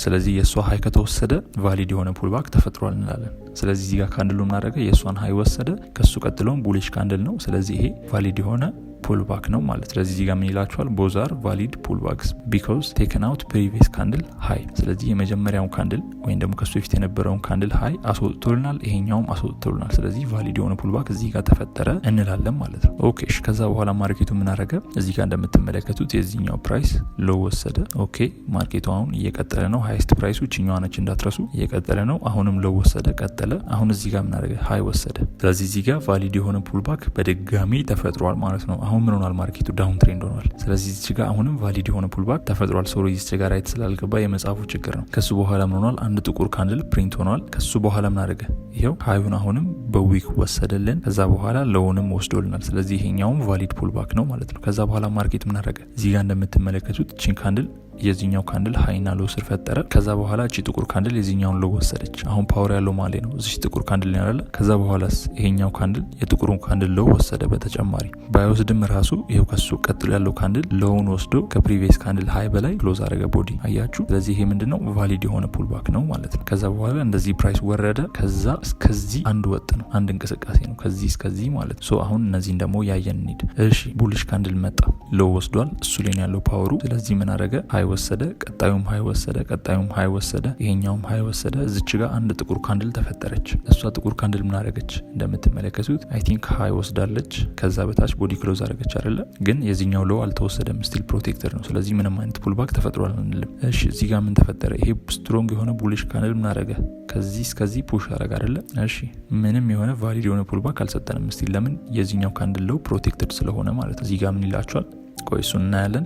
ስለዚህ የእሷ ሃይ ከተወሰደ ቫሊድ የሆነ ፑልባክ ተፈጥሯል እንላለን። ስለዚህ እዚህ ጋር ካንድሉ ምን አደረገ? የእሷን ሃይ ወሰደ። ከሱ ቀጥሎም ቡሊሽ ካንድል ነው። ስለዚህ ይሄ ቫሊድ የሆነ ፑልባክ ነው ማለት። ስለዚህ እዚህ ጋር ምን ይላችኋል? ቦዝ አር ቫሊድ ፑልባክስ ቢኮዝ ቴክን አውት ፕሪቪየስ ካንድል ሃይ። ስለዚህ የመጀመሪያውን ካንድል ወይም ደግሞ ከሱ በፊት የነበረውን ካንድል ሃይ አስወጥቶልናል፣ ይሄኛውም አስወጥቶልናል። ስለዚህ ቫሊድ የሆነ ፑልባክ እዚህ ጋር ተፈጠረ እንላለን ማለት ነው። ኦኬ እሺ ከዛ በኋላ ማርኬቱ ምን አደረገ? እዚህ ጋር እንደምትመለከቱት የዚህኛው ፕራይስ ሎ ወሰደ። ኦኬ ማርኬቱ አሁን እየቀጠለ ነው። ሃይስት ፕራይሱ ችኛዋ ነች እንዳትረሱ፣ እየቀጠለ ነው። አሁንም ሎ ወሰደ፣ ቀጠለ። አሁን እዚህ ጋር ምን አደረገ? ሃይ ወሰደ። ስለዚህ እዚህ ጋር ቫሊድ የሆነ ፑልባክ በድጋሚ ተፈጥሯል ማለት ነው። አሁን አሁን ምን ሆኗል? ማርኬቱ ዳውን ትሬንድ ሆኗል። ስለዚህ እዚህ ጋር አሁንም ቫሊድ የሆነ ፑልባክ ተፈጥሯል። ሶሪ እዚህ ጋር አይት ስላልገባ የመጻፉ ችግር ነው። ከሱ በኋላ ምን ሆኗል? አንድ ጥቁር ካንድል ፕሪንት ሆኗል። ከሱ በኋላ ምን አደረገ? ይሄው ሃዩን አሁንም በዊክ ወሰደልን። ከዛ በኋላ ሎውንም ወስዶልናል። ስለዚህ ይሄኛውም ቫሊድ ፑልባክ ነው ማለት ነው። ከዛ በኋላ ማርኬት ምን አደረገ? እዚህ ጋር እንደምትመለከቱት ቺን ካንድል የዚህኛው ካንድል ሃይና ሎ ስር ፈጠረ። ከዛ በኋላ እቺ ጥቁር ካንድል የዚህኛውን ሎ ወሰደች። አሁን ፓወር ያለው ማለ ነው እዚህ ጥቁር ካንድል ነው ያለ። ከዛ በኋላስ ይሄኛው ካንድል የጥቁሩ ካንድል ሎ ወሰደ። በተጨማሪ ባይወስድም ራሱ ይሄው ከሱ ቀጥሎ ያለው ካንድል ሎውን ወስዶ ከፕሪቪየስ ካንድል ሃይ በላይ ክሎዝ አደረገ ቦዲ። አያችሁ? ስለዚህ ይሄ ምንድነው? ቫሊድ የሆነ ፑልባክ ነው ማለት ነው። ከዛ በኋላ እንደዚህ ፕራይስ ወረደ። ከዛ እስከዚህ አንድ ወጥ ነው፣ አንድ እንቅስቃሴ ነው ከዚህ እስከዚህ ማለት ነው። ሶ አሁን እነዚህን ደግሞ ያየን እንሂድ። እሺ ቡሊሽ ካንድል መጣ፣ ሎ ወስዷል። እሱ ላይ ያለው ፓወሩ። ስለዚህ ምን አደረገ? ሃይ ወሰደ፣ ቀጣዩም ሃይ ወሰደ፣ ቀጣዩም ሃይ ወሰደ፣ ይሄኛውም ሃይ ወሰደ። እዚች ጋር አንድ ጥቁር ካንድል ተፈጠረች። እሷ ጥቁር ካንድል ምን አደረገች? እንደምትመለከቱት አይ ቲንክ ሃይ ወስዳለች። ከዛ በታች ቦዲ ክሎዝ አደረገች አይደለ? ግን የዚህኛው ሎ አልተወሰደም፣ ስቲል ፕሮቴክተር ነው። ስለዚህ ምንም አይነት ፑልባክ ተፈጥሯል አንልም። እሺ እዚህ ጋር ምን ተፈጠረ? ይሄ ስትሮንግ የሆነ ቡሊሽ ካንድል ምን አደረገ? ከዚህ እስከዚህ ፑሽ አደረገ አይደለ? እሺ ምንም የሆነ ቫሊድ የሆነ ፑልባክ አልሰጠንም። ስቲል ለምን? የዚህኛው ካንድል ሎ ፕሮቴክተድ ስለሆነ ማለት ነው። እዚህ ጋር ምን ይላቸዋል? ቆይ እሱን እናያለን።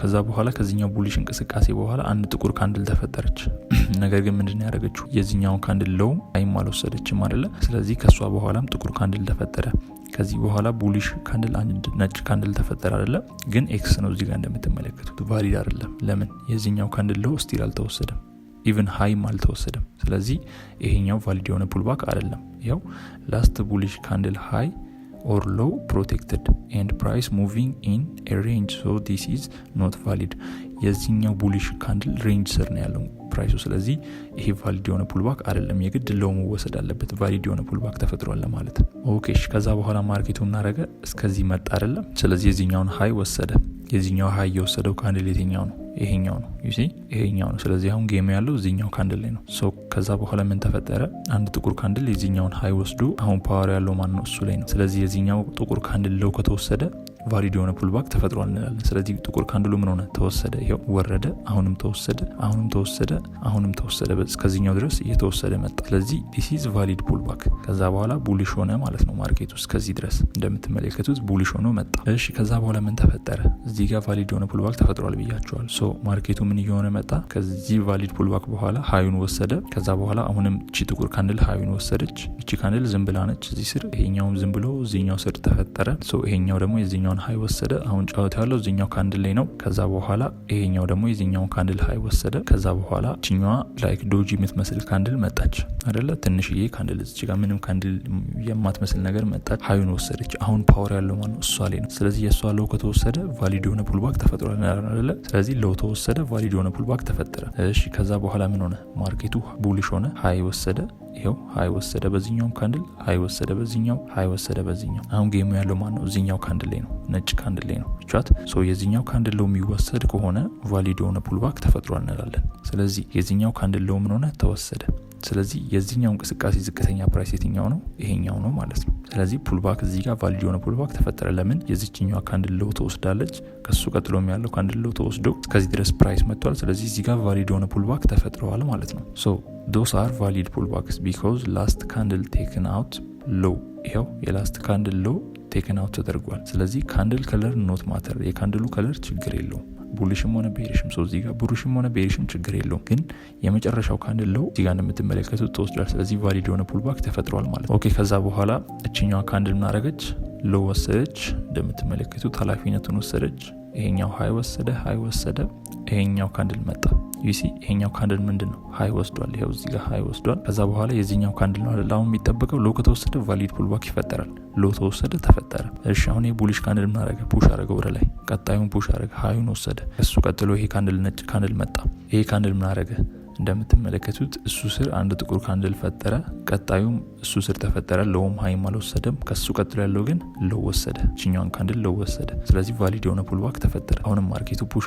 ከዛ በኋላ ከዚህኛው ቡሊሽ እንቅስቃሴ በኋላ አንድ ጥቁር ካንድል ተፈጠረች። ነገር ግን ምንድን ያደረገችው? የዚህኛውን ካንድል ሎው አይም አልወሰደችም አይደለ? ስለዚህ ከሷ በኋላም ጥቁር ካንድል ተፈጠረ። ከዚህ በኋላ ቡሊሽ ካንድል አንድ ነጭ ካንድል ተፈጠረ አይደለ? ግን ኤክስ ነው እዚህ ጋር እንደምትመለከቱት፣ ቫሊድ አይደለም። ለምን? የዚህኛው ካንድል ሎው ስቲል አልተወሰደም፣ ኢቭን ሃይም አልተወሰደም። ስለዚህ ይሄኛው ቫሊድ የሆነ ፑልባክ አይደለም። ያው ላስት ቡሊሽ ካንድል ሃይ or low protected and price moving in a range, so this is not valid. የዚህኛው ቡሊሽ ካንድል ሬንጅ ስር ነው ያለው ፕራይሱ። ስለዚህ ይሄ ቫሊድ የሆነ ፑልባክ አይደለም፣ የግድ ሎው መወሰድ አለበት ቫሊድ የሆነ ፑልባክ ተፈጥሯል ለማለት። ኦኬ ከዛ በኋላ ማርኬቱ እናረገ እስከዚህ መጣ አይደለም? ስለዚህ የዚህኛውን ሃይ ወሰደ። የዚህኛው ሃይ የወሰደው ካንድል የትኛው ነው? ይሄኛው ነው። ዩሲ ይሄኛው ነው። ስለዚህ አሁን ጌም ያለው እዚህኛው ካንድል ላይ ነው። ሶ ከዛ በኋላ ምን ተፈጠረ? አንድ ጥቁር ካንድል የዚህኛውን ሃይ ወስዶ አሁን ፓወር ያለው ማን ነው? እሱ ላይ ነው። ስለዚህ የዚህኛው ጥቁር ካንድል ሎው ከተወሰደ ቫሊድ የሆነ ፑልባክ ተፈጥሯል እንላለን። ስለዚህ ጥቁር ካንድሉ ምን ሆነ? ተወሰደ። ይሄው ወረደ፣ አሁንም ተወሰደ፣ አሁንም ተወሰደ፣ አሁንም ተወሰደ። እስከዚህኛው ድረስ እየተወሰደ መጣ። ስለዚህ this is valid pullback። ከዛ በኋላ ቡሊሽ ሆነ ማለት ነው ማርኬቱ። እስከዚህ ድረስ እንደምትመለከቱት ቡሊሽ ሆኖ መጣ። እሺ ከዛ በኋላ ምን ተፈጠረ? እዚህ ጋር ቫሊድ የሆነ ፑልባክ ተፈጥሯል ብያቸዋል። ሶ ማርኬቱ ምን እየሆነ መጣ? ከዚህ ቫሊድ ፑልባክ በኋላ ሃዩን ወሰደ። ከዛ በኋላ አሁንም እቺ ጥቁር ካንድል ሃዩን ወሰደች። እቺ ካንድል ዝም ብላ ነች እዚህ ስር፣ ይሄኛውም ዝም ብሎ እዚህኛው ስር ተፈጠረ። ሶ ይሄኛው ደግሞ የዚህኛውን ሃይ ወሰደ። አሁን ጫወታ ያለው እዚህኛው ካንድል ላይ ነው። ከዛ በኋላ ይሄኛው ደግሞ የዚህኛውን ካንድል ሃይ ወሰደ። ከዛ በኋላ እቺኛዋ ላይክ ዶጂ የምትመስል ካንድል መጣች አይደለ? ትንሽዬ ካንድል እዚህ ጋር ምንም ካንድል የማትመስል ነገር መጣች፣ ሃዩን ወሰደች። አሁን ፓወር ያለው ማለት ነው እሷ ላይ ነው። ስለዚህ የሷ ሎው ከተወሰደ ቫሊድ የሆነ ፑልባክ ተፈጥሯል አይደለ? ስለዚህ ሎው ተወሰደ፣ ቫሊድ የሆነ ፑልባክ ተፈጠረ። እሺ ከዛ በኋላ ምን ሆነ? ማርኬቱ ቡሊሽ ሆነ፣ ሃይ ወሰደ። ይሄው ሃይ ወሰደ በዚህኛው ካንድል፣ ሃይ ወሰደ በዚህኛው፣ ሃይ ወሰደ በዚህኛው። አሁን ጌሙ ያለው ማን ነው? እዚህኛው ካንድል ላይ ነው፣ ነጭ ካንድል ላይ ነው። ቻት ሶ የዚህኛው ካንድል ሎው የሚወሰድ ከሆነ ቫሊድ የሆነ ፑልባክ ተፈጥሯል እንላለን። ስለዚህ የዚህኛው ካንድል ሎው ምን ሆነ? ተወሰደ። ስለዚህ የዚህኛው እንቅስቃሴ ዝቅተኛ ፕራይስ የትኛው ነው? ይሄኛው ነው ማለት ነው። ስለዚህ ፑልባክ እዚህ ጋር ቫሊድ የሆነ ፑልባክ ተፈጠረ። ለምን? የዚህኛው ካንድል ሎው ተወስዳለች፣ ከሱ ቀጥሎ ያለው ካንድል ሎው ተወስዶ እስከዚህ ድረስ ፕራይስ መጥቷል። ስለዚህ እዚህ ጋር ቫሊድ የሆነ ፑልባክ ተፈጥረዋል ማለት ነው። ሶ those are valid pullbacks because last candle taken out low። ይሄው የላስት ካንድል ሎው ቴክን አውት ተደርጓል። ስለዚህ ካንድል ከለር ኖት ማተር፣ የካንድሉ ከለር ችግር የለውም። ቡሊሽም ሆነ ቤሪሽም ሰው እዚህ ጋር ቡሩሽም ሆነ ቤሪሽም ችግር የለውም። ግን የመጨረሻው ካንድል ሎው እዚህ ጋር እንደምትመለከቱት ተወስዷል። ስለዚህ ቫሊድ የሆነ ፑልባክ ተፈጥሯል ማለት ነው። ኦኬ ከዛ በኋላ እችኛዋ ካንድል ምን አደረገች? ሎው ወሰደች። እንደምትመለከቱት ኃላፊነቱን ወሰደች። ይሄኛው ሃይ ወሰደ፣ ሃይ ወሰደ። ይሄኛው ካንድል መጣ። ዩሲ ይሄኛው ካንድል ምንድነው? ሃይ ወስዷል። ይሄው እዚህ ጋር ሃይ ወስዷል። ከዛ በኋላ የዚህኛው ካንድል ነው አይደል? አሁን የሚጠበቀው ሎ ከተወሰደ ቫሊድ ፑልባክ ይፈጠራል። ሎ ተወሰደ፣ ተፈጠረ። እሺ አሁን የቡሊሽ ካንድል ምን አደረገ? ፑሽ አደረገ ወደ ላይ። ቀጣዩን ፑሽ አደረገ፣ ሃዩን ወሰደ። እሱ ቀጥሎ ይሄ ካንድል ነጭ ካንድል መጣ። ይሄ ካንድል ምን አደረገ? እንደምትመለከቱት እሱ ስር አንድ ጥቁር ካንድል ፈጠረ። ቀጣዩም እሱ ስር ተፈጠረ። ሎውም ሃይም አልወሰደም። ከሱ ቀጥሎ ያለው ግን ሎው ወሰደ። እችኛውን ካንድል ሎው ወሰደ። ስለዚህ ቫሊድ የሆነ ፑልባክ ተፈጠረ። አሁንም ማርኬቱ ፑሽ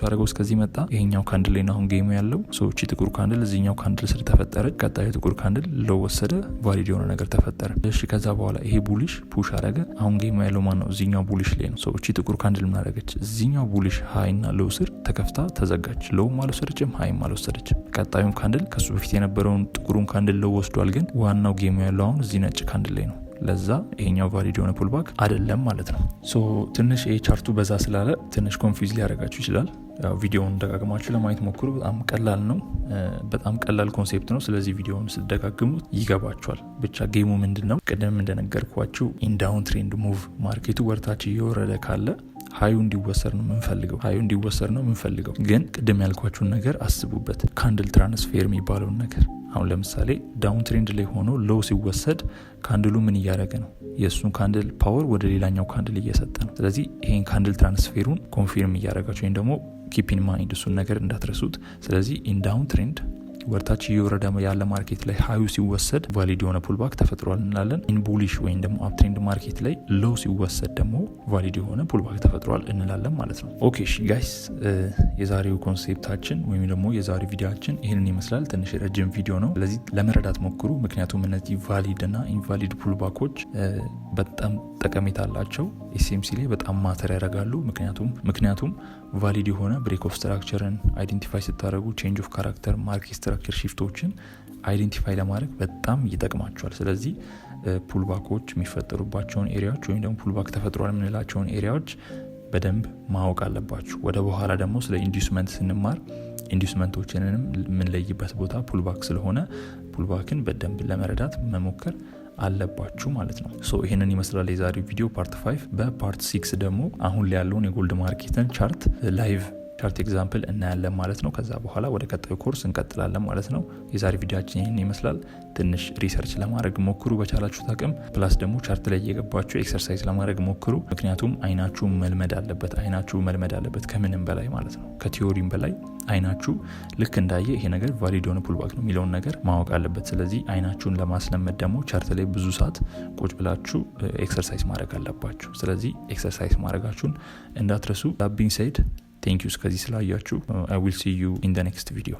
አረገው እስከዚህ መጣ። ይሄኛው ካንድል ላይ ነው አሁን ጌሙ ያለው። ሰዎች ጥቁር ካንድል እዚህኛው ካንድል ስር ተፈጠረ። ቀጣዩ ጥቁር ካንድል ሎው ወሰደ። ቫሊድ የሆነ ነገር ተፈጠረ። እሺ ከዛ በኋላ ይሄ ቡሊሽ ፑሽ አረገ። አሁን ጌሙ ያለው ማን ነው? እዚህኛው ቡሊሽ ላይ ነው። ሰዎች ጥቁር ካንድል ምን አረገች? እዚህኛው ቡሊሽ ሃይና ሎው ስር ተከፍታ ተዘጋች። ሎውም አልወሰደችም፣ ሃይም አልወሰደችም። ቀጣዩም ካንድል ከሱ በፊት የነበረውን ጥቁሩን ካንድል ሎው ወስዷል። ግን ዋናው ጌሙ ያለው አሁን እዚህ ነጭ ካንድል ላይ ነው። ለዛ ይሄኛው ቫሊድ የሆነ ፑልባክ አይደለም ማለት ነው። ሶ ትንሽ ይሄ ቻርቱ በዛ ስላለ ትንሽ ኮንፊውዝ ሊያደርጋችሁ ይችላል። ያው ቪዲዮውን ደጋግማችሁ ለማየት ሞክሩ። በጣም ቀላል ነው፣ በጣም ቀላል ኮንሴፕት ነው። ስለዚህ ቪዲዮውን ስትደጋግሙት ይገባችኋል። ብቻ ጌሙ ምንድነው? ቅድም እንደነገርኳችሁ ኢን ዳውን ትሬንድ ሙቭ ማርኬቱ ወርታች እየወረደ ካለ ሀዩ እንዲወሰድ ነው የምንፈልገው። ግን ቅድም ያልኳችሁን ነገር አስቡበት። ካንድል ትራንስፌር የሚባለውን ነገር አሁን ለምሳሌ ዳውን ትሬንድ ላይ ሆኖ ሎው ሲወሰድ ካንድሉ ምን እያደረገ ነው? የእሱን ካንድል ፓወር ወደ ሌላኛው ካንድል እየሰጠ ነው። ስለዚህ ይሄን ካንድል ትራንስፌሩን ኮንፊርም እያደረጋችሁ ወይም ደግሞ ኪፕ ኢን ማይንድ እሱን ነገር እንዳትረሱት። ስለዚህ ኢን ዳውን ትሬንድ ወርታች እየወረደ ያለ ማርኬት ላይ ሀዩ ሲወሰድ ቫሊድ የሆነ ፑልባክ ተፈጥሯል እንላለን። ኢን ቡሊሽ ወይም ደግሞ አፕትሬንድ ማርኬት ላይ ሎው ሲወሰድ ደግሞ ቫሊድ የሆነ ፑልባክ ተፈጥሯል እንላለን ማለት ነው። ኦኬ ጋይስ፣ የዛሬው ኮንሴፕታችን ወይም ደግሞ የዛሬው ቪዲዮችን ይህንን ይመስላል። ትንሽ ረጅም ቪዲዮ ነው፣ ስለዚህ ለመረዳት ሞክሩ። ምክንያቱም እነዚህ ቫሊድ እና ኢንቫሊድ ፑልባኮች በጣም ጠቀሜታ አላቸው። ኤስኤምሲ ላይ በጣም ማተር ያደርጋሉ። ምክንያቱም ቫሊድ የሆነ ብሬክ ኦፍ ስትራክቸርን አይዴንቲፋይ ስታደረጉ ቼንጅ ኦፍ ካራክተር ማርኬት ስትራክቸር ሽፍቶችን አይዴንቲፋይ ለማድረግ በጣም ይጠቅማቸዋል። ስለዚህ ፑልባኮች የሚፈጠሩባቸውን ኤሪያዎች ወይም ደግሞ ፑልባክ ተፈጥሯል የምንላቸውን ኤሪያዎች በደንብ ማወቅ አለባችሁ። ወደ በኋላ ደግሞ ስለ ኢንዲስመንት ስንማር ኢንዲስመንቶችንንም የምንለይበት ቦታ ፑልባክ ስለሆነ ፑልባክን በደንብ ለመረዳት መሞከር አለባችሁ ማለት ነው። ሶ ይሄንን ይመስላል የዛሬው ቪዲዮ ፓርት 5። በፓርት 6 ደግሞ አሁን ላይ ያለውን የጎልድ ማርኬትን ቻርት ላይቭ ቻርት ኤግዛምፕል እናያለን ማለት ነው። ከዛ በኋላ ወደ ቀጣዩ ኮርስ እንቀጥላለን ማለት ነው። የዛሬ ቪዲዮአችን ይህን ይመስላል። ትንሽ ሪሰርች ለማድረግ ሞክሩ በቻላችሁት አቅም። ፕላስ ደግሞ ቻርት ላይ እየገባችሁ ኤክሰርሳይዝ ለማድረግ ሞክሩ። ምክንያቱም አይናችሁ መልመድ አለበት ከምንም በላይ ማለት ነው። ከቲዮሪም በላይ አይናችሁ ልክ እንዳየ ይሄ ነገር ቫሊድ የሆነ ፑልባክ ነው የሚለውን ነገር ማወቅ አለበት። ስለዚህ አይናችሁን ለማስለመድ ደግሞ ቻርት ላይ ብዙ ሰዓት ቁጭ ብላችሁ ኤክሰርሳይዝ ማድረግ አለባችሁ። ስለዚህ ኤክሰርሳይዝ ማድረጋችሁን እንዳትረሱ። ዳቢንግ ሳይድ ቴንክ ዩ እስከዚህ ስላያችሁ። I will see you in the next video.